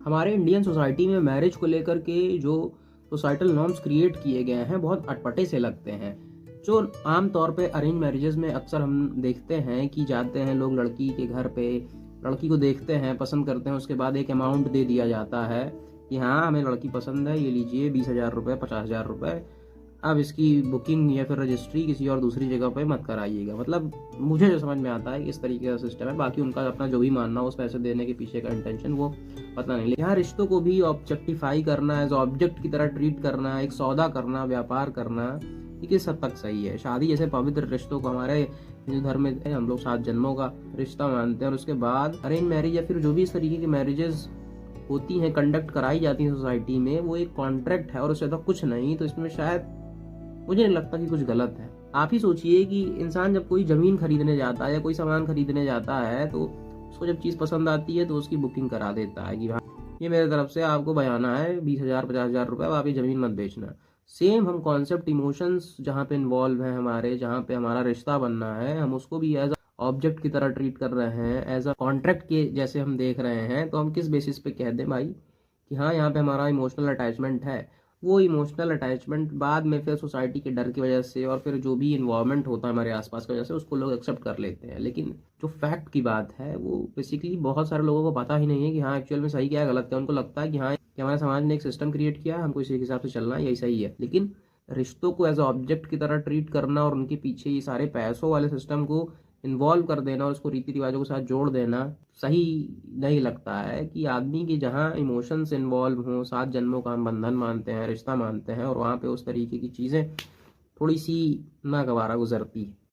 हमारे Indian society में marriage को लेकर के जो सोसाइटल नॉर्म्स क्रिएट किए गए हैं बहुत अटपटे से लगते हैं। जो आम तौर पे अरेंज मैरिजेस में अक्सर हम देखते हैं कि जाते हैं लोग लड़की के घर पे, लड़की को देखते हैं, पसंद करते हैं, उसके बाद एक अमाउंट दे दिया जाता है कि हाँ हमें लड़की पसंद है, ये लीजिए 20,000 रुपये, 50,000 रुपये, अब इसकी बुकिंग या फिर रजिस्ट्री किसी और दूसरी जगह पे मत कराइएगा। मतलब मुझे जो समझ में आता है इस तरीके का सिस्टम है, बाकी उनका अपना जो भी मानना हो उस पैसे देने के पीछे का इंटेंशन वो पता नहीं। यहाँ रिश्तों को भी ऑब्जेक्टिफाई करना, एज ऑब्जेक्ट की तरह ट्रीट करना, एक सौदा करना, व्यापार करना, ये किस हद तक सही है। शादी जैसे पवित्र रिश्तों को हमारे हिंदू धर्म में हम लोग 7 जन्मों का रिश्ता मानते हैं, और उसके बाद अरेंज मैरिज या फिर जो भी इस तरीके की मैरिजेस होती हैं, कंडक्ट कराई जाती हैं सोसाइटी में, वो एक कॉन्ट्रैक्ट है और उससे तो कुछ नहीं। तो इसमें शायद मुझे नहीं लगता कि कुछ गलत है। आप ही सोचिए कि इंसान जब कोई जमीन खरीदने जाता है या कोई सामान खरीदने जाता है तो उसको जब चीज़ पसंद आती है तो उसकी बुकिंग करा देता है कि हाँ ये मेरे तरफ से आपको बयाना है 20,000 50,000 रुपये, आप ये ज़मीन मत बेचना। सेम हम कॉन्सेप्ट इमोशंस जहाँ पे इन्वॉल्व हैं हमारे, जहाँ पे हमारा रिश्ता बनना है, हम उसको भी एज ऑब्जेक्ट की तरह ट्रीट कर रहे हैं, एज अ कॉन्ट्रैक्ट के जैसे हम देख रहे हैं। तो हम किस बेसिस पे कह दें भाई कि हाँ यहाँ पे हमारा इमोशनल अटैचमेंट है। वो इमोशनल अटैचमेंट बाद में फिर सोसाइटी के डर की वजह से और फिर जो भी इन्वॉल्वमेंट होता है हमारे आसपास की वजह से उसको लोग एक्सेप्ट कर लेते हैं। लेकिन जो फैक्ट की बात है वो बेसिकली बहुत सारे लोगों को पता ही नहीं है कि हाँ एक्चुअल में सही क्या है गलत है। उनको लगता है कि हाँ कि हमारे समाज ने एक सिस्टम क्रिएट किया है, हमको इसी हिसाब से चलना है, यही सही है। लेकिन रिश्तों को एज ऑब्जेक्ट की तरह ट्रीट करना और उनके पीछे ये सारे पैसों वाले सिस्टम को इन्वॉल्व कर देना और उसको रीति रिवाजों के साथ जोड़ देना सही नहीं लगता है। कि आदमी के जहाँ इमोशंस इन्वॉल्व हों, 7 जन्मों का हम बंधन मानते हैं, रिश्ता मानते हैं, और वहाँ पे उस तरीके की चीज़ें थोड़ी सी नागवारा गुजरती है।